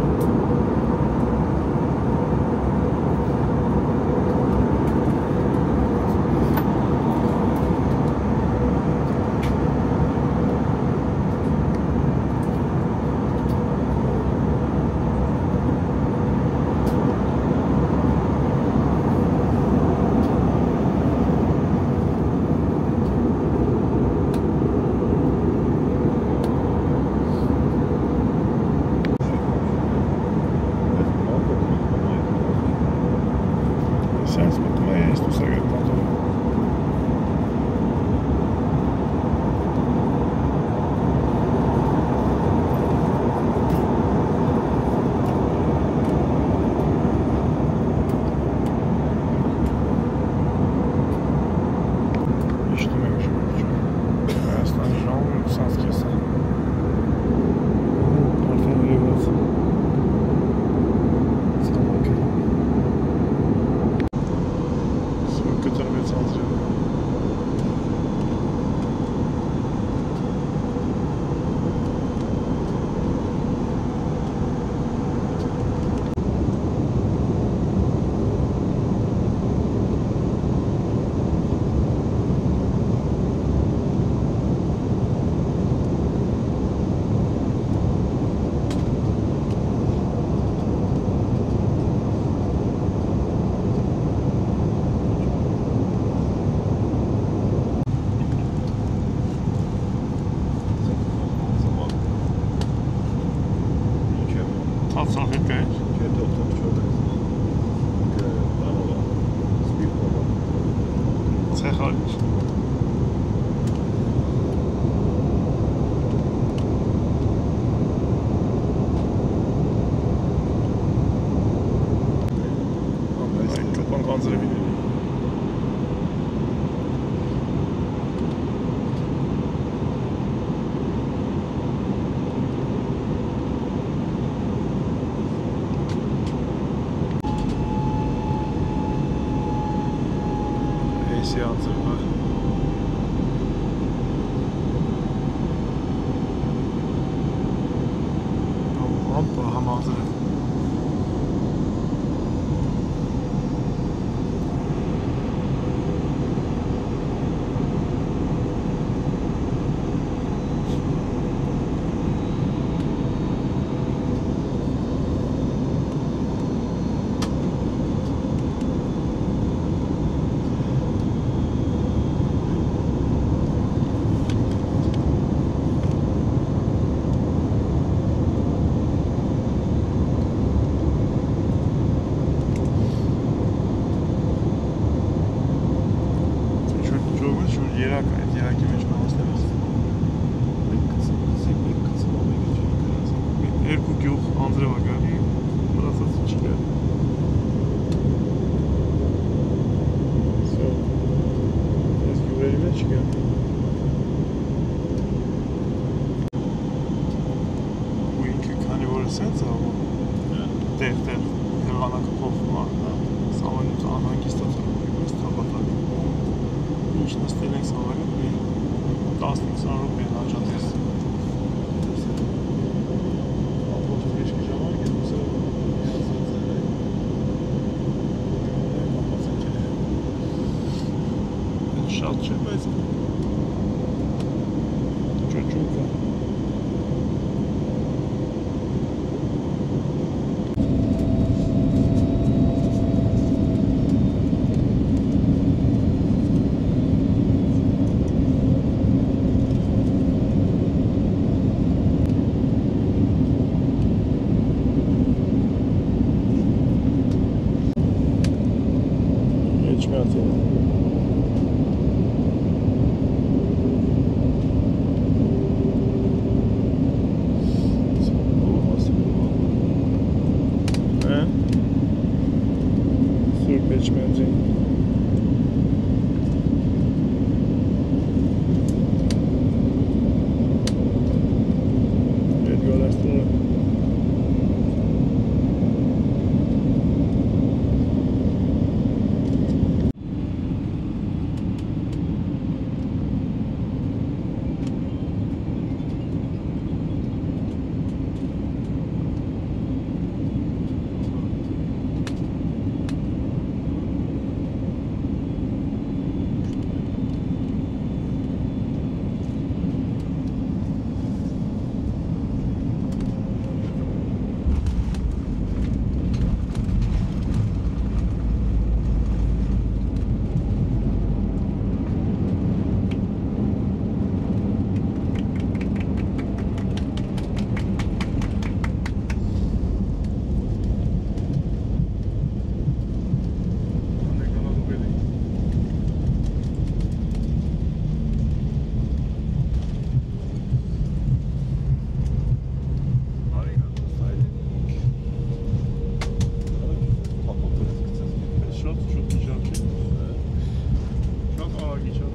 Քաղաքի շատ։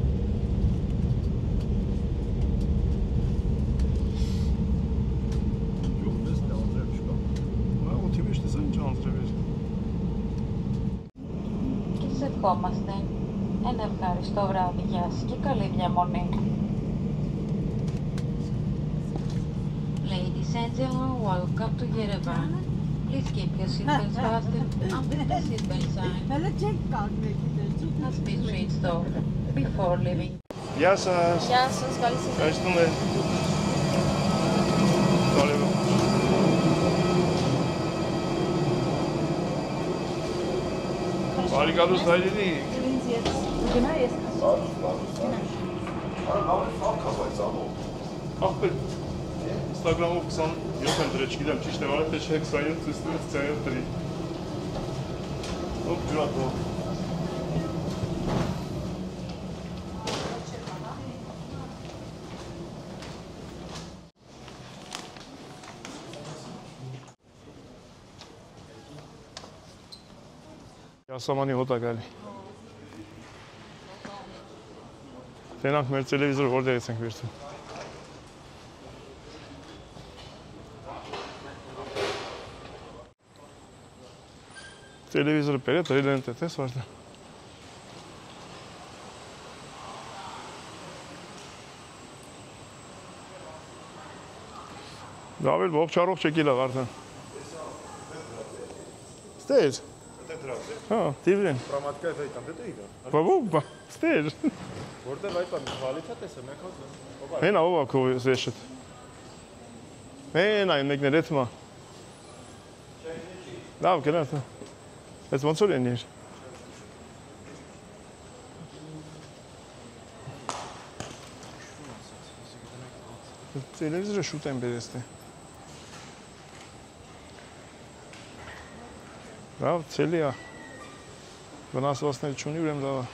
Յոմես դա անձրև չկա։ Նա օթի մեջ տեսա ինչ անձրև էր։ Կիսեքոմաստեն, են ευχαριστώ βράδυ, γεια σας και καλή διαμονή. Ladies and gentlemen, welcome to Yerevan. Please keep your seatbelts fastened until the seatbelt sign has been switched off before leaving. Γεια σας. Γεια σας, καλή συνέχεια. Ευχαριστούμε. Καλή. Բարի գալուս հայրերի։ Գնա ես։ Արա լավ է ֆալքա բայց ամո։ Ախպեր Instagram-ով 27 եմ դրել, չգիտեմ ճիշտ է, վարել թե չէ 27 ցույց տվեց 27 դրի։ Ո՞վ ջրատո։ Ասամանի հոտ է գալի։ Տենանք մեր տելևիզորը որտեղից ենք վերցում։ Տելևիզորը բերե, դրել են տես վարդը։ Դավել ողջ առողջ եկել է վարդը։ Ստեր։ Հա, դիվրեն։ Պրոմատկայ վայտան դե իգա։ Բաբո, ստեր։ Որտեղ այդան քվալիթա տեսա մեկ հոտ։ Հենա ով ակո զեշտ։ Հենա մեկներ էտմա։ Լավ գնաց։ Այս ոնց որ էներ։ Տելևիզորը շուտ են բերեստե։ Լավ, ցելի է։ Վնասվածքներ չունի, ուրեմն լավ է։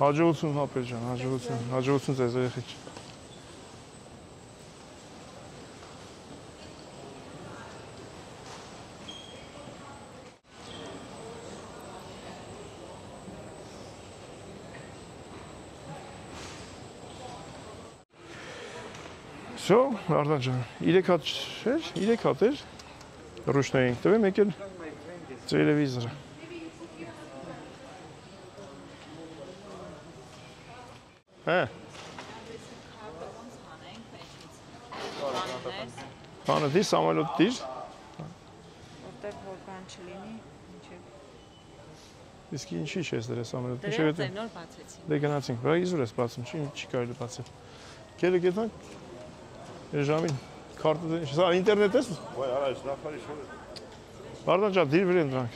Հաջողություն հապեր ջան, հաջողություն ձեզ երեխեք։ Շո, Արտան ջան, 3 հատ չէր, 3 հատ էր։ Ռուշնային տվեմ եկել տելևիզորը։ Հա։ Բանը դի սամալոտ դիր։ Որտեղ որ բան չլինի, ինչեւ։ Իսկ ինչի՞ չես դրել սամալոտ։ Ինչեւ է նոր բացեցին։ Դե գնացինք, վրա իզուր ես բացում, չի կարելի բացել։ Կերը գետնանք։ Ժամին քարտը դե, սա ինտերնետ ես։ Ոայ, արա, շնախարի շորը։ Արտան ջան, դիր վրեն դրանք։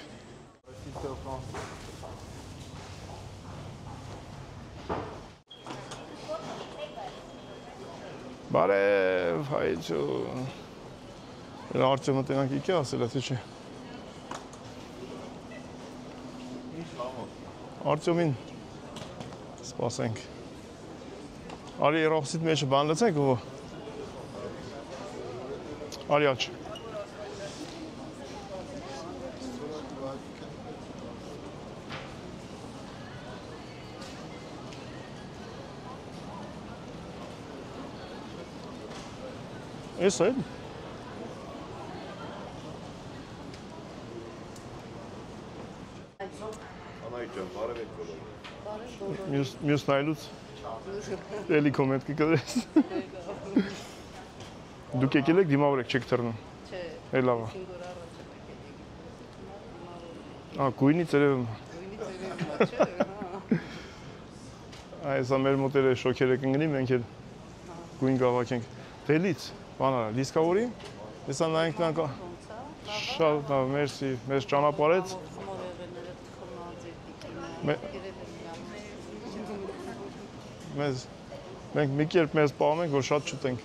Բարև, հայցուն։ Արտյոմը տենանք իքի ասել է, թե չէ։ Արտյոմին սպասենք։ Արի երողսիտ մեջը բան լծենք ու Արի աչ։ Էս այլ։ Անայք ջան, բարև եք բոլոր։ Մյուս նայլուց էլի կոմենտ կգրես։ Դուք եկել եք դիմավոր եք, չեք թռնում։ Չէ։ Է լավ է։ Ա, գույնի ծերևում։ Գույնի ծերևում, չէ։ Այս ամեր մոտերը շոքերը կընկնի, մենք էլ գույն գավակենք։ Դելից, բանարա, լիսկավորի, հեսա նայենք նրանք շատ լավ, մերսի, մեզ ճանապարհեց։ Մենք մի կերպ մեզ պահում ենք, որ շատ չուտենք։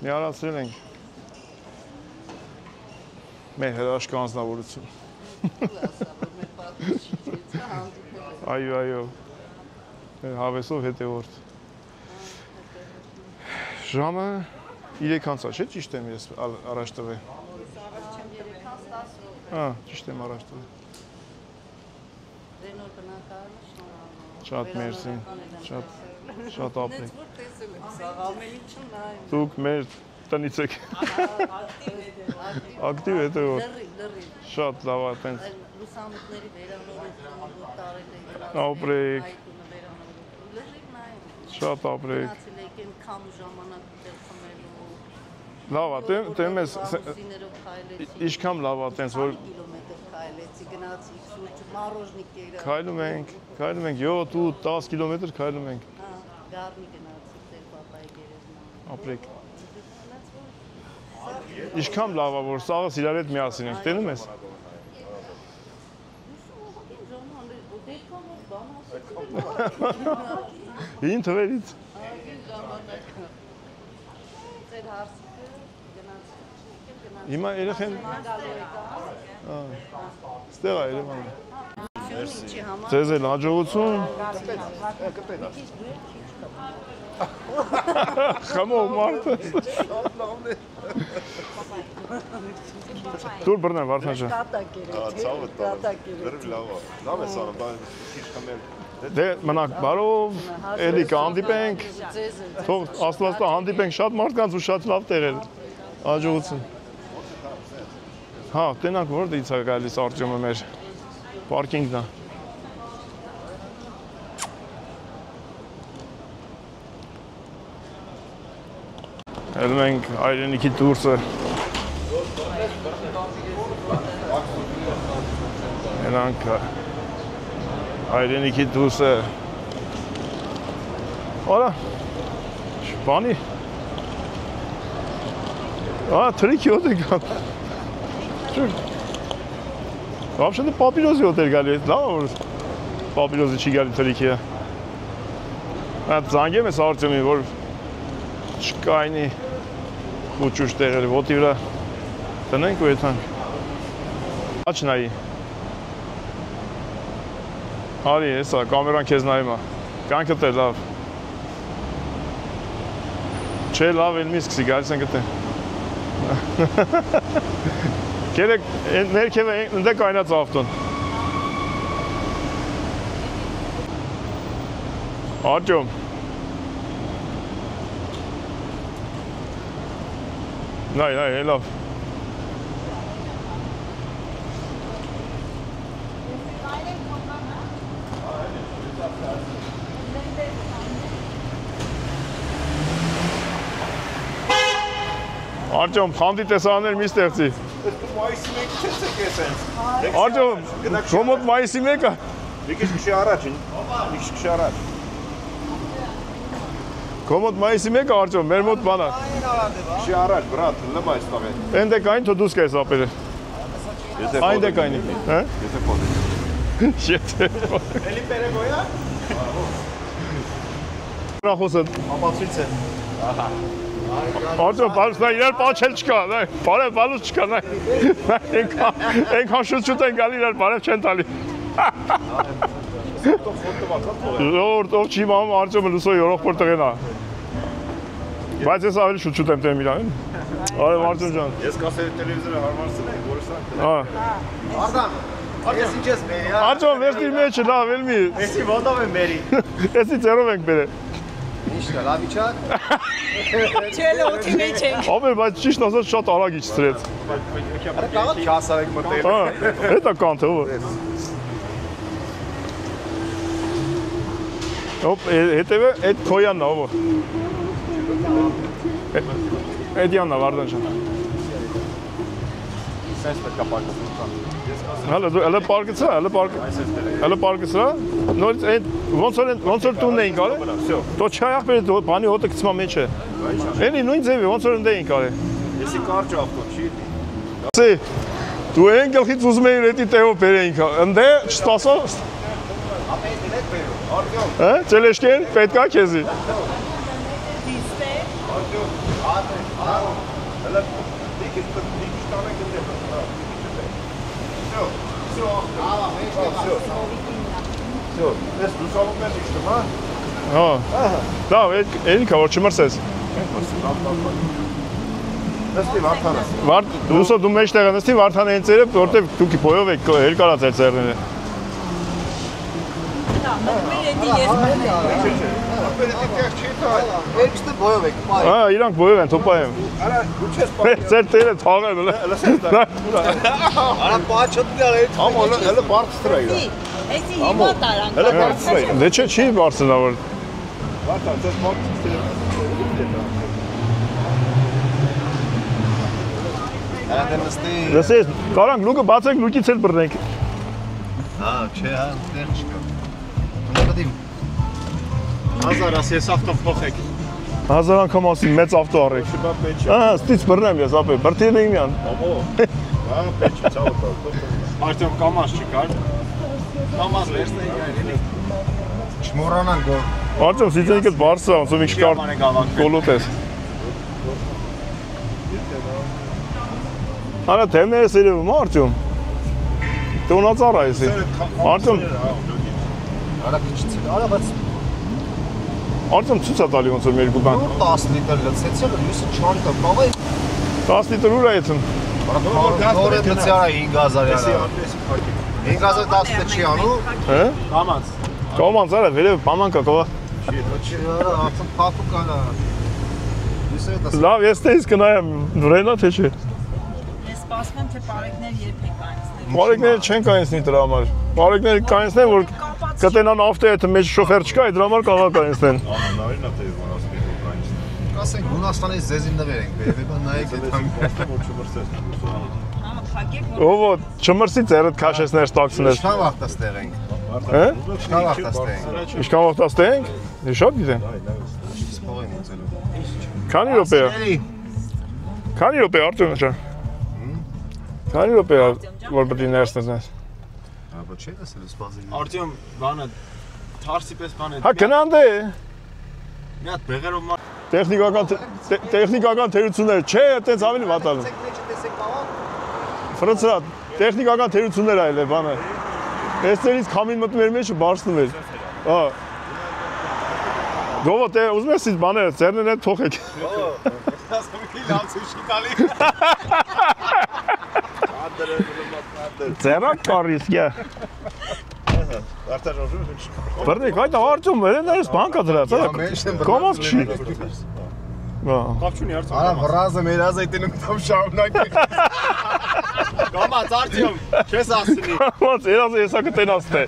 Մի արացրել ենք մեր հրաշք անձնավորություն։ Այո, հավեսով հետևորդ։ Ժամը 3:30 չէ՞ ճիշտ եմ ես առաջ տվել։ Ճիշտ եմ առաջ տվել։ Շատ մերսի, շատ ապրեք։ Դուք մեր տնից եք։ Ակտիվ եք որ։ Շատ լավ է տենց։ Լուսամուտների վերանորոգում տարել եք։ Ապրեք։ Շատ ապրեք։ Լավ է, դեմ ես իշքամ լավ է տենց որ քայլում ենք, 7-10 կիլոմետր քայլում ենք։ Ապրեք։ Իշքամ լավ է որ սաղս իրար հետ միասին ենք, տենում ես։ Հին թվերից։ Հիմա երեխեն ստեղ է Երևանը։ Ձեզ էլ հաջողություն։ Խմող մարդը։ Դուր բռնեմ Վարդան ջան։ Ցավը դեռ լավ է։ Լավ է սարը, բայց քիչ խմել։ Դե մնաք բարով, էլի կհանդիպենք։ Թող Աստվածը հանդիպենք շատ մարդկանց ու շատ լավ տեղեր։ Հաջողություն։ Հա, տենանք որտեղից է գալիս Արտյոմը մեր պարկինգն է։ Հելում ենք հայրենիքի դուրսը։ Հելանք հայրենիքի դուրսը։ Որա, բանի։ Թրիքի հոտ է կան։ Вообще-то պապիրոզի հոտ էր գալի, լավ որ պապիրոզի չի գալի թրիքի է։ Այդ զանգեմ ես Արտյոմին, որ չկայնի խուճուշ տեղերը, ոտի վրա տնենք ու եթանք։ Աչ նայի։ Արի, հեսա, կամերան կեզ նայում է, կանքըտ է լավ։ Չէ լավ էլ մի սկսի, գալիս են կտե։ Կերեք, ներքև է ընդե կայնած ավտոն։ Արտյոմ։ Նայ, լավ։ Արտյոմ, խանդի տեսաներ մի ստեղծի։ Մայիսի մեկը չես եք ես ենք։ Արտյոմ, քոմոտ մայիսի մեկը։ Մի քիչ քշի առաջ, մի քիչ քշի առաջ։ Քոմոտ մայիսի մեկը Արտյոմ, մեր մոտ բանա։ Քշի առաջ, բրատ, լավ այստեղ է։ Էնդ է կային, թո դուս կայս ապերը։ Այնդ է կայնի, հա։ Եթե փոդես։ Եթե փոդես։ Էլի պերեգոյա։ Ռախոսը Ապացույց է։ Ահա։ Արտյոմ, բալուս նա իրար պաչել չկա, բարև բալուս չկա, ենքան շուտ են գալի իրար բարև չեն տալի։ Ով չի մամ Արտյոմը լուսոյ յորող տղեն է։ Բայց ես ավելի շուտ եմ տեմ իրան։ Արև Արտյոմ ջան։ Ես կասերի տելևիզորը հարմարսել եմ, որս Արտան, ես ինչ ես մերի, հա։ Արտյոմ, վերցնիր մեջը, լավ, էլ մի։ Էսի ոտով եմ մերի։ Էսի ծերով ենք բերել։ Ինչ լավ իջան։ Չէ, օթի մեջ ենք։ Ամեր, բայց ճիշտ ասած շատ արագ իջցրեց։ Չասարեք մտել։ Հա, էտա կանթը, ով։ Հոպ, հետևը այդ քոյանն է, ով։ Այդ յանն է, Վարդան ջան։ Սենց պետք է պարկացնի։ Հələ պարկեցրա, հələ պարկեցրա, նորից ոնց որ տունն էինք արել, տո չայախ բերի բանի հոտը կծմա մեջ է, էնի նույն ձևի, ոնց որ ընդ էինք արել։ Եսի կարճ ավտոն, չի Սի, դու են գլխից ուզում էիր էտի տեով բերեինք, ընդ է, չստասա։ Ճելեշկեն, պետք է քեզի։ Всё, ես դուսալում եմ իշտում, հա։ Հա։ Լավ, էլի կա որ չմրսես։ Նստի Վարդանը։ Ուսո դու մեջտեղ նստի Վարդանը հենց երբ որտեղ դուք բոյով եք երկարած այդ ծերները։ Երկստը բոյով եք, պայ։ Հա, իրանք բոյով են, թոպայ եմ։ Արա, դու չես պայ։ Ձեր տերը թաղել, լսես դա։ Արա, պա չտգալ էր։ Ամ հələ բարձր է իրա։ Էսի հիմա տարան։ Հələ բարձր է։ Դե չի բարձրավոր։ Վարդան, դες բարձր է։ Ահա նստի։ Լսես, կարանք լուկը բացեք, լուկից էլ բռնենք։ Հա, չէ, հա, դեր չկա։ Ունեմ 1000 ասես ավտո փոխեք։ 1000 անգամ ասի մեծ ավտո առեք։ Ահա, ստից բռնեմ ես ապե, բրտիրն եմ յան։ Ամո։ Հա, պետք է ցավը։ Արդյոք կամաց չկար։ Կամաց վերցնեի գայելի։ Չմոռանանք գո։ Արդյոք սիցենիկդ բարձր է, ոնց որ մի քիչ կոլոտ ես։ Արա թեմները սերվում է արդյոք։ Տոնածառ է էսի։ Արդյոք Արա քիչ, արա բայց Արդյոք ցույց է տալի ոնց որ մեր գուբան։ 10 լիտր լցեցի, լույսը չանտա, բաղայ։ 10 լիտր ուր է այդն։ Նորը լցի արա 5000 արա։ 5000 10 լիտր չի անում։ Հա։ Կամաց։ Կոմանց արա, վերև պաման կա կողա։ Չի արա, արդեն փափուկ ալա։ Լույսը դա։ Լավ, ես տես կնայեմ, վրենա թե չէ։ Ես սպասում եմ, թե պարեկներ երբ են կանցնելու։ Պարեկները չեն կանցնի դրա համար։ Պարեկները կանցնեն, որ կտենան ավտոյի հետ մեջ շոֆեր չկա, այդ դրա համար կարող կանցնեն։ Անհնարին է թե որասնի կայից։ Ասենք Հունաստանից ձեզին նվեր ենք բերել, նայեք այդ Հա, փակեք, որ Ով չմրսի ծերդ քաշեսներ ստակցնես։ Ինչքան վաղ ստեղենք։ Հա։ Ինչքան վաղ ստեղենք։ Ինչքան վաղ տաստենք։ Դե շատ գիտեմ։ Սպորեն ուծելու։ Քանի րոպե է։ Քանի րոպե արդյոք ջան։ Քանի րոպե է որ պետք է ներսնես։ Աբա չէ՞ դասել սպասել։ Արտյոմ, բանը թարսի պես բան է։ Հա գնանդ է։ Մի հատ բեղերով մար։ Տեխնիկական թերություններ, չէ, այտենց ավելի վատ ալու։ Ֆրանսա, տեխնիկական թերություններ այլ է բանը։ Էստերից քամին մտնում էր մեջը բարձնում էր։ Հա։ Գովո դե ուզում ես ինձ բաները ծերներն հետ թողեք։ Ծերակ կարիս գա։ Բռնեք, այդ արդյոք մերեններս բան կա դրած, հա։ Կոմոս չի։ Կապ չունի հարցը։ Արա վրազը մեր ազայտին ուտամ շարունակի։ Կամաց Արտյոմ, չես ասնի։ Ոնց երազը եսա կտենաս թե։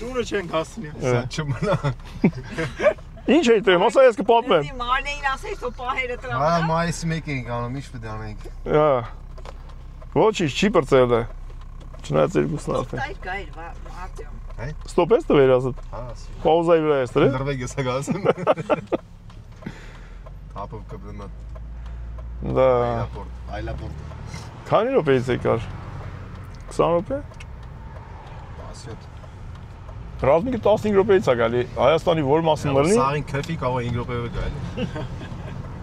Տուրը չենք ասնի։ Սա չմնա։ Ինչ էի տեմ, ասա ես կպատմեմ։ Մարնեին ասեի, թո պահերը Արա տրամադրեմ։ մայիսի մեկ էինք անում, ինչ պետք է անենք։ Հա։ Ոչինչ չի բրծել է։ Չնայած երկուսն արդեն։ Տայր գայր, Արտյոմ։ Ստոպ ես տվել ասդ։ Հա, Պաուզայի վրա ես դրել։ լրվեք եսա գասեմ։ Ապով կբնա Դա այլապորտ։ քանի րոպեից եկար։ 20 րոպե։ 17։ Ռազմիկը 15 րոպեից է գալի։ Հայաստանի որ մասին մռնի։ Սաղին քեֆի կարող 5 րոպեով գալ։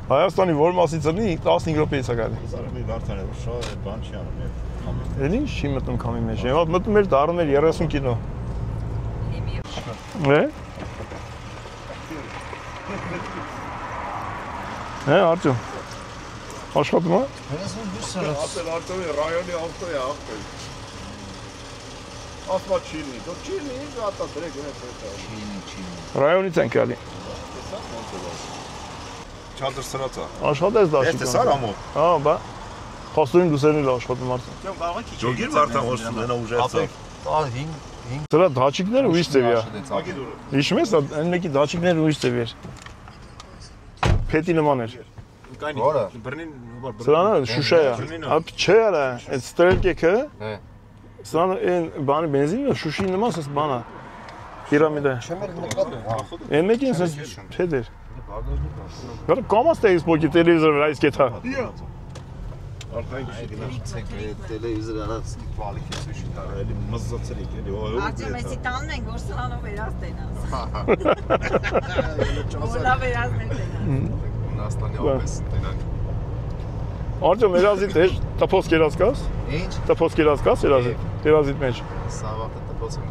Հայաստանի որ մասից մռնի 15 րոպեից է գալի։ Զարմի Վարդանը շատ բան չի անում։ Էլի ինչ չի մտնում քամի մեջ։ Հիմա մտնում էր դառնում էր 30 կինո։ Արդյոք։ Աշխատում է։ 32 Ապել Արտյոմի ռայոնի ավտո է աղբել։ Ասմա չինի, դու չինի, ինչ ատա դրեք ունես այդ։ Չինի։ Ռայոնից ենք գալի։ Չադր սրացա։ Աշխատես դաշտում։ Ես տեսար ամո։ Հա, բա։ Խոստույն դուսերն էլ աշխատում արդեն։ Ջոգին Վարդան ոստում նա ուժեցավ։ 5 Դրա դաչիկները ուրիշ ձևի է։ Հիշում ես, այն մեկի դաչիկները ուրիշ ձևի էր։ Փետի նման էր։ Որը։ Բռնին, Սրանը Շուշա է։ Ապ չէ արա, այդ ստրելկեքը։ Հե։ Սրանը այն բանը բենզինը Շուշի նման էս բանա։ Պիրամիդա։ Չեմ նկատում։ Այն մեկին էս փետ էր։ Գար կոմաս տես պոկի տելևիզոր ռայս կետա։ Տելևիզոր արած կվալիքից ուշի տար էլի մզզացել եք էլի Արտյոմ, էսի տանն ենք, որ սրանով վերաստենաս։ Որա վերաստեն տենաս։ Հունաստանի ապես տենանք։ Արդյոք երազիտ է, տապոս կերած կաս։ Ինչ։ Տապոս կերած կաս երազիտ մեջ։ Սավատը տպոցում։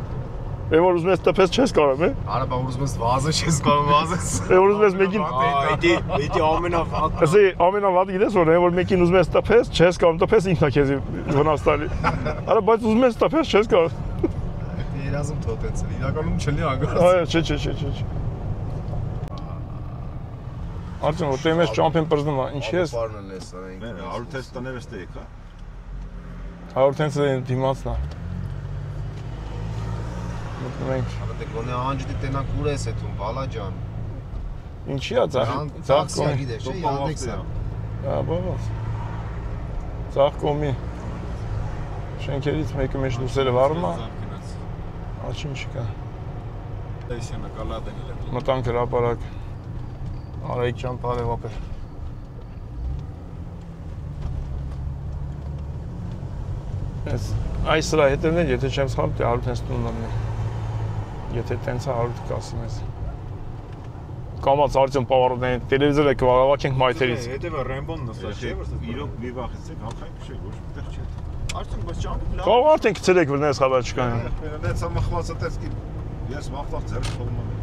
Որ ուզում ես տպես չես կարող, է։ Արա, բա ուզում ես վազը չես կարող վազես։ Որ ուզում ես մեկին Էդի ամենավատ։ Ասի ամենավատը գիտես որ մեկին ուզում ես տպես, չես կարող տպես ինքնա քեզ վնաս տալի։ Արա, բայց ուզում ես տպես, չես կարող։ Երազում թոտենց է, իրականում չլի անգամ։ Այո, չէ։ Արդյոք որ տեմես ճամփեն բրզնում է, ինչ ես։ Բարն ես այն։ 100 տես տաներ էստե եկա։ 100 տենսը դիմացնա։ Մենք Ապա դե գոնե անջդի տենակ ուր ես էթում, բալա ջան։ ինչի է Ծախսի գիտես, չէ՞, Yandex-ը։ Հա, բավարար։ Ծախկոմի շենքերից մեկը մեջ դուսերը վառում է։ Աչին չկա։ Դեսյանը կալադեն էլ։ Մտանք հրապարակ։ Արայիկ ջան, բարևապեր։ Այս սրա հետևն են, եթե չեմ սխալվում, 100 տենս տունն է։ Եթե տենս 100 կասի մեզ։ Կամած արդյոք պավարոդեն տելևիզորը կվաղավակենք մայթերից։ Հետևը Ռեմբոն նստած չէ, որ իրոք մի վախեցեք, հաղթանք չէ, ոչ միտեղ չէ։ Արդյոք բայց ճամփի լավ։ Կարող արդեն գցրեք վրնես խալա չկան։ Դեցա մխվածը տեսքի ես վախտավ ձեռք թողնում եմ։